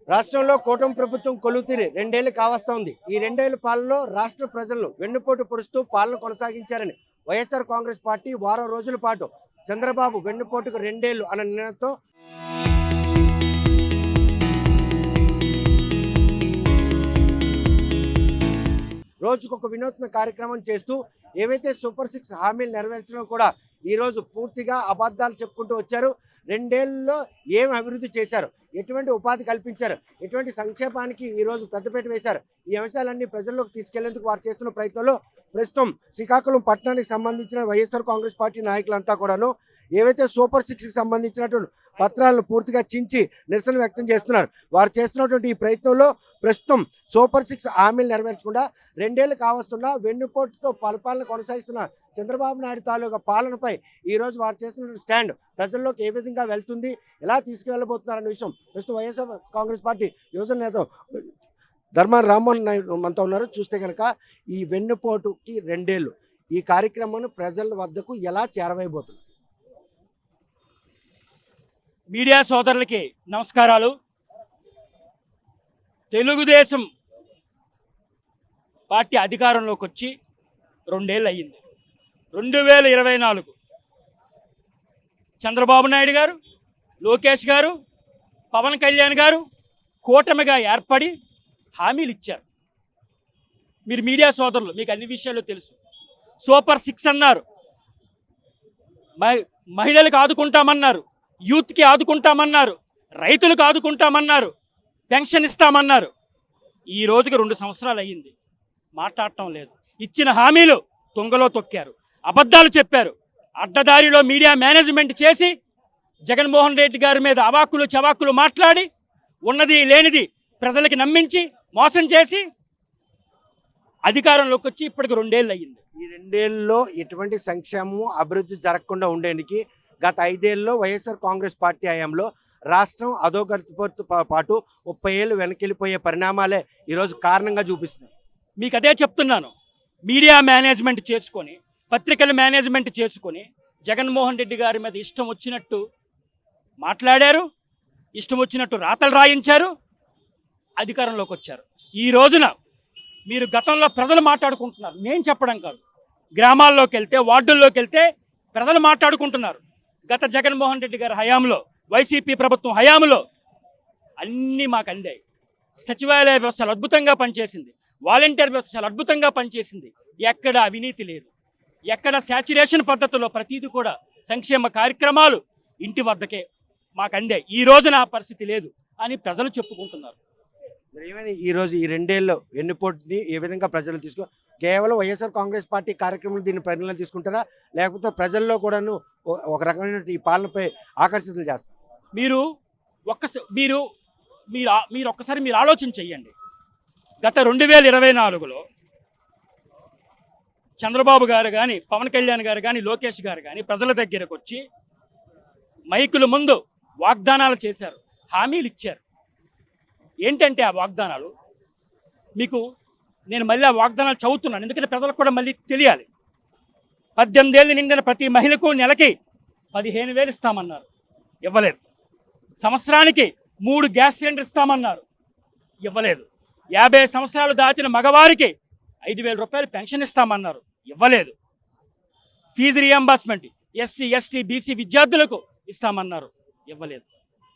రాష్ట్రంలో కూటమి ప్రభుత్వం కొలువుతీరి రెండేళ్లు కావస్తోంది. ఈ రెండేళ్ల పాలనలో రాష్ట్ర ప్రజలను వెన్నుపోటు పొడుస్తూ పాలన కొనసాగించారని వైఎస్ఆర్ కాంగ్రెస్ పార్టీ వారం రోజుల పాటు చంద్రబాబు వెన్నుపోటుకు రెండేళ్లు అన్న నిర్ణయంతో రోజుకొక వినూత్న కార్యక్రమం చేస్తూ ఏవైతే సూపర్ 6 హామీలు నెరవేర్చడం కూడా ఈరోజు పూర్తిగా అబద్ధాలు చెప్పుకుంటూ వచ్చారు. రెండేళ్లలో ఏం అభివృద్ధి చేశారు, ఎటువంటి ఉపాధి కల్పించారు, ఎటువంటి సంక్షేమానికి ఈరోజు పెద్దపీట వేశారు, ఈ అంశాలన్నీ ప్రజల్లోకి తీసుకెళ్లేందుకు వారు చేస్తున్న ప్రయత్నంలో ప్రస్తుతం శ్రీకాకుళం పట్టణానికి సంబంధించిన వైఎస్ఆర్ కాంగ్రెస్ పార్టీ నాయకులంతా కూడాను ఏవైతే సూపర్ 6కి సంబంధించినటువంటి పత్రాలను పూర్తిగా చించి నిరసన వ్యక్తం చేస్తున్నారు. వారు చేస్తున్నటువంటి ఈ ప్రయత్నంలో ప్రస్తుతం సూపర్ 6 హామీలు నెరవేర్చకుండా రెండేళ్లు కావస్తున్నా వెన్నుపోటుతో పరిపాలన కొనసాగిస్తున్న చంద్రబాబు నాయుడు తాలూకా పాలనపై ఈరోజు వారు చేస్తున్న స్టాండ్ ప్రజల్లోకి ఏ విధంగా వెళ్తుంది, ఎలా తీసుకువెళ్ళబోతున్నారనే విషయం ప్రస్తుతం వైఎస్ఆర్ కాంగ్రెస్ పార్టీ యువజన నేత ధర్మాన రామ్మోహన్ నాయుడు మనతో ఉన్నారు. చూస్తే కనుక ఈ వెన్నుపోటుకి రెండేళ్లు ఈ కార్యక్రమాన్ని ప్రజల వద్దకు ఎలా చేరవేయబోతున్నారు? మీడియా సోదరులకి నమస్కారాలు. తెలుగుదేశం పార్టీ అధికారంలోకి వచ్చి రెండేళ్ళు అయ్యింది. 2024 చంద్రబాబు నాయుడు గారు, లోకేష్ గారు, పవన్ కళ్యాణ్ గారు కూటమిగా ఏర్పడి హామీలు ఇచ్చారు. మీరు మీడియా సోదరులు, మీకు అన్ని విషయాలు తెలుసు. సూపర్ 6 అన్నారు, మహిళలకు ఆదుకుంటామన్నారు, యూత్కి ఆదుకుంటామన్నారు, రైతులకు ఆదుకుంటామన్నారు, పెన్షన్ ఇస్తామన్నారు. ఈ రోజుకి 2 సంవత్సరాలు అయ్యింది, మాట్లాడటం లేదు. ఇచ్చిన హామీలు తుంగలో తొక్కారు, అబద్ధాలు చెప్పారు. అడ్డదారిలో మీడియా మేనేజ్మెంట్ చేసి జగన్మోహన్ రెడ్డి గారి మీద అవాక్కులు చవాక్కులు మాట్లాడి ఉన్నది లేనిది ప్రజలకి నమ్మించి మోసం చేసి అధికారంలోకి వచ్చి ఇప్పటికి 2 ఏళ్ళు అయ్యింది. ఈ రెండేళ్లలో ఎటువంటి సంక్షేమం అభివృద్ధి జరగకుండా ఉండేందుకు గత 5 ఏళ్ళలో వైఎస్ఆర్ కాంగ్రెస్ పార్టీ హయాంలో రాష్ట్రం అధోగతితో పాటు 30 ఏళ్ళు వెనకెళ్ళిపోయే పరిణామాలే ఈరోజు కారణంగా చూపిస్తున్నాయి. మీకు అదే చెప్తున్నాను. మీడియా మేనేజ్మెంట్ చేసుకొని, పత్రికల మేనేజ్మెంట్ చేసుకొని జగన్మోహన్ రెడ్డి గారి మీద ఇష్టం వచ్చినట్టు మాట్లాడారు, ఇష్టం వచ్చినట్టు రాతలు రాయించారు, అధికారంలోకి వచ్చారు. ఈ రోజున మీరు గతంలో ప్రజలు మాట్లాడుకుంటున్నారు, నేను చెప్పడం కాదు. గ్రామాల్లోకి వెళ్తే, వార్డుల్లోకి వెళ్తే ప్రజలు మాట్లాడుకుంటున్నారు. గత జగన్మోహన్ రెడ్డి గారి హయాంలో, వైసీపీ ప్రభుత్వం హయాంలో అన్నీ మాకు అందాయి. సచివాలయ వ్యవస్థ చాలా అద్భుతంగా పనిచేసింది, వాలంటీర్ వ్యవస్థ చాలా అద్భుతంగా పనిచేసింది. ఎక్కడ అవినీతి లేదు, ఎక్కడ శాచ్యురేషన్ పద్ధతిలో ప్రతిదీ కూడా సంక్షేమ కార్యక్రమాలు ఇంటి వద్దకే మాకు అందాయి. ఈ రోజున ఆ పరిస్థితి లేదు అని ప్రజలు చెప్పుకుంటున్నారు. ఏమైనా ఈరోజు ఈ రెండేళ్ళు వెన్నుపోటుని ఏ విధంగా ప్రజలు కేవలం వైఎస్ఆర్ కాంగ్రెస్ పార్టీ కార్యక్రమాలు దీన్ని పరిణామాలు తీసుకుంటారా, లేకపోతే ప్రజల్లో కూడాను ఒక రకమైన ఈ పాలనపై ఆకర్షితులు చేస్తారు? మీరు ఒక్కసారి ఆలోచన చెయ్యండి. గత 2024లో చంద్రబాబు గారు కానీ, పవన్ కళ్యాణ్ గారు కానీ, లోకేష్ గారు కానీ ప్రజల దగ్గరకు వచ్చి మైకుల ముందు వాగ్దానాలు చేశారు, హామీలు ఇచ్చారు. ఏంటంటే ఆ వాగ్దానాలు మీకు నేను మళ్ళీ ఆ వాగ్దానాలు చదువుతున్నాను, ఎందుకంటే ప్రజలకు కూడా మళ్ళీ తెలియాలి. 18 ఏళ్ళు నిండిన ప్రతి మహిళకు నెలకి 15,000 ఇస్తామన్నారు, ఇవ్వలేదు. సంవత్సరానికి 3 గ్యాస్ సిలిండర్ ఇస్తామన్నారు, ఇవ్వలేదు. 50 సంవత్సరాలు దాటిన మగవారికి 5,000 రూపాయలు పెన్షన్ ఇస్తామన్నారు, ఇవ్వలేదు. Fee reimbursement SC, ST, BC విద్యార్థులకు ఇస్తామన్నారు, ఇవ్వలేదు.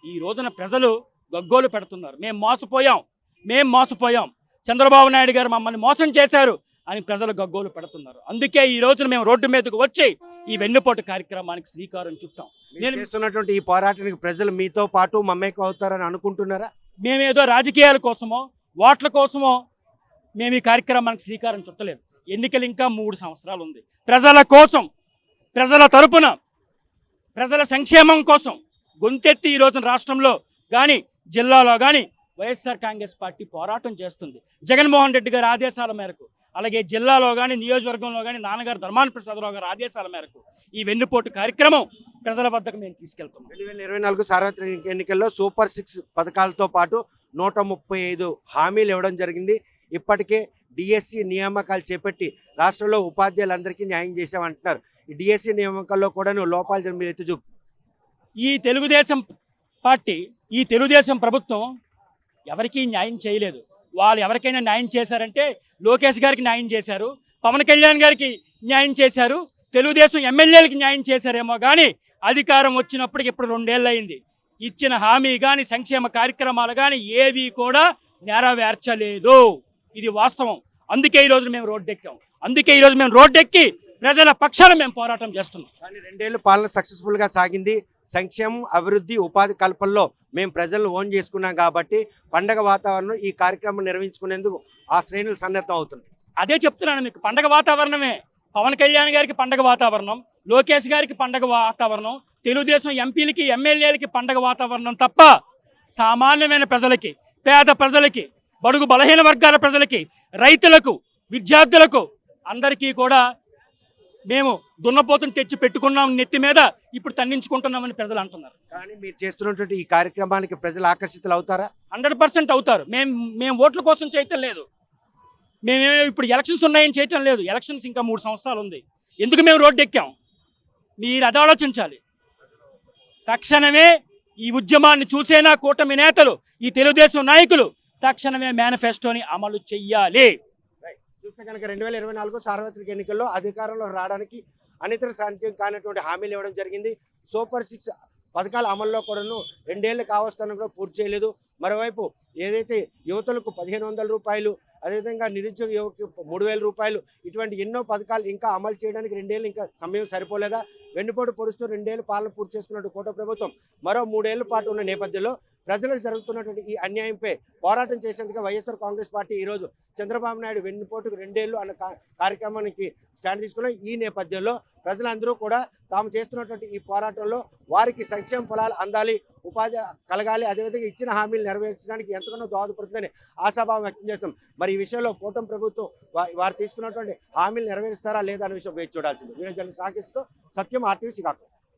ఈ రోజున ప్రజలు గగ్గోలు పెడుతున్నారు. మేము మోసపోయాం, చంద్రబాబు నాయుడు గారు మమ్మల్ని మోసం చేశారు అని ప్రజలు గగ్గోలు పెడుతున్నారు. అందుకే ఈ రోజున మేము రోడ్డు మీదకు వచ్చి ఈ వెన్నుపోటు కార్యక్రమానికి శ్రీకారం చుట్టాం. నేను చేస్తున్నటువంటి ఈ పోరాటానికి ప్రజలు మీతో పాటు మమేకం అవుతారని అనుకుంటున్నారా? మేమేదో రాజకీయాల కోసమో ఓట్ల కోసమో మేము ఈ కార్యక్రమానికి శ్రీకారం చుట్టలేదు. ఎన్నికలు ఇంకా 3 సంవత్సరాలు ఉంది. ప్రజల కోసం, ప్రజల తరపున, ప్రజల సంక్షేమం కోసం గొంతెత్తి ఈ రోజున రాష్ట్రంలో కానీ జిల్లాలో కానీ వైఎస్ఆర్ కాంగ్రెస్ పార్టీ పోరాటం చేస్తుంది. జగన్మోహన్ రెడ్డి గారి ఆదేశాల మేరకు, అలాగే జిల్లాలో కానీ నియోజకవర్గంలో కానీ నాన్నగారు ధర్మాన ప్రసాదరావు గారి ఆదేశాల మేరకు ఈ వెన్నుపోటు కార్యక్రమం ప్రజల వద్దకు మేము తీసుకెళ్తున్నాం. 2024 సార్వత్రిక ఎన్నికల్లో సూపర్ 6 పథకాలతో పాటు 135 హామీలు ఇవ్వడం జరిగింది. ఇప్పటికే డిఎస్సి నియామకాలు చేపట్టి రాష్ట్రంలో ఉపాధ్యాయులందరికీ న్యాయం చేశామంటున్నారు. ఈ డిఎస్సి నియామకాల్లో కూడా లోపాలు మీరు ఎత్తి చూపు. ఈ తెలుగుదేశం పార్టీ, ఈ తెలుగుదేశం ప్రభుత్వం ఎవరికీ న్యాయం చేయలేదు. వాళ్ళు ఎవరికైనా న్యాయం చేశారంటే లోకేష్ గారికి న్యాయం చేశారు, పవన్ కళ్యాణ్ గారికి న్యాయం చేశారు, తెలుగుదేశం ఎమ్మెల్యేలకి న్యాయం చేశారేమో కానీ అధికారం వచ్చినప్పటికి ఇప్పుడు 2 ఏళ్ళు అయింది. ఇచ్చిన హామీ కానీ సంక్షేమ కార్యక్రమాలు కానీ ఏవి కూడా నెరవేర్చలేదు. ఇది వాస్తవం. అందుకే ఈరోజు మేము రోడ్డెక్కాం. అందుకే ఈరోజు మేము రోడ్డెక్కి ప్రజల పక్షాన మేము పోరాటం చేస్తున్నాం. కానీ 2 ఏళ్ళు పాలన సక్సెస్ఫుల్గా సాగింది. సంక్షేమం, అభివృద్ధి, ఉపాధి కల్పనలో మేము ప్రజలను ఓన్ చేసుకున్నాం కాబట్టి పండగ వాతావరణం ఈ కార్యక్రమం నిర్వహించుకునేందుకు ఆ శ్రేణులు సన్నద్ధం అవుతుంది. అదే చెప్తున్నాను మీకు, పండగ వాతావరణమే. పవన్ కళ్యాణ్ గారికి పండగ వాతావరణం, లోకేష్ గారికి పండగ వాతావరణం, తెలుగుదేశం ఎంపీలకి ఎమ్మెల్యేలకి పండగ వాతావరణం తప్ప సామాన్యమైన ప్రజలకి, పేద ప్రజలకి, బడుగు బలహీన వర్గాల ప్రజలకి, రైతులకు, విద్యార్థులకు అందరికీ కూడా మేము దున్నపోతుని తెచ్చి పెట్టుకున్నాం నెత్తి మీద, ఇప్పుడు తన్నించుకుంటున్నామని ప్రజలు అంటున్నారు. కానీ మీరు చేస్తున్నటువంటి ఈ కార్యక్రమానికి ప్రజలు ఆకర్షితులు అవుతారా? 100% అవుతారు. మేము ఓట్ల కోసం చేయటం లేదు. మేమేమో ఇప్పుడు ఎలక్షన్స్ ఉన్నాయని చేయటం లేదు. ఎలక్షన్స్ ఇంకా 3 సంవత్సరాలు ఉంది. ఎందుకు మేము రోడ్డు ఎక్కాం మీరు అది ఆలోచించాలి. తక్షణమే ఈ ఉద్యమాన్ని చూసేనా కూటమి నేతలు, ఈ తెలుగుదేశం నాయకులు తక్షణమే మేనిఫెస్టోని అమలు చెయ్యాలి. చూస్తే కనుక 2024 సార్వత్రిక ఎన్నికల్లో అధికారంలో రావడానికి అనితర సాధ్యం కానటువంటి హామీలు ఇవ్వడం జరిగింది. సూపర్ 6 పథకాల అమల్లో కూడాను 2 ఏళ్ళు కావస్తాను కూడా పూర్తి చేయలేదు. మరోవైపు ఏదైతే యువతులకు 1500 రూపాయలు, అదేవిధంగా నిరుద్యోగ యువకు 3000 రూపాయలు, ఇటువంటి ఎన్నో పథకాలు ఇంకా అమలు చేయడానికి 2 ఏళ్ళు ఇంకా సమయం సరిపోలేదా? వెన్నుపోటు పొడుస్తూ 2 ఏళ్ళు పాలన పూర్తి చేసుకున్నట్టు కూటమి ప్రభుత్వం మరో 3 ఏళ్ల పాటు ఉన్న నేపథ్యంలో ప్రజలకు జరుగుతున్నటువంటి ఈ అన్యాయంపై పోరాటం చేసేందుకు వైఎస్ఆర్ కాంగ్రెస్ పార్టీ ఈరోజు చంద్రబాబు నాయుడు వెన్నుపోటుకు 2 ఏళ్ళు అన్న కార్యక్రమానికి స్టాండ్ తీసుకున్న ఈ నేపథ్యంలో ప్రజలందరూ కూడా తాము చేస్తున్నటువంటి ఈ పోరాటంలో వారికి సంక్షేమ ఫలాలు అందాలి, ఉపాధి కలగాలి, అదేవిధంగా ఇచ్చిన హామీలు నెరవేర్చడానికి ఎంతగానో దోహదపడుతుందని ఆశాభావం వ్యక్తం చేస్తాం. మరి ఈ విషయంలో కూటమి ప్రభుత్వం వారు తీసుకున్నటువంటి హామీలు నెరవేరుస్తారా లేదా అనే విషయం వేచి చూడాల్సింది. వీడియో జర్నలిస్ట్ రాకేష్తో సత్యం, RTV శ్రీకాకుళం.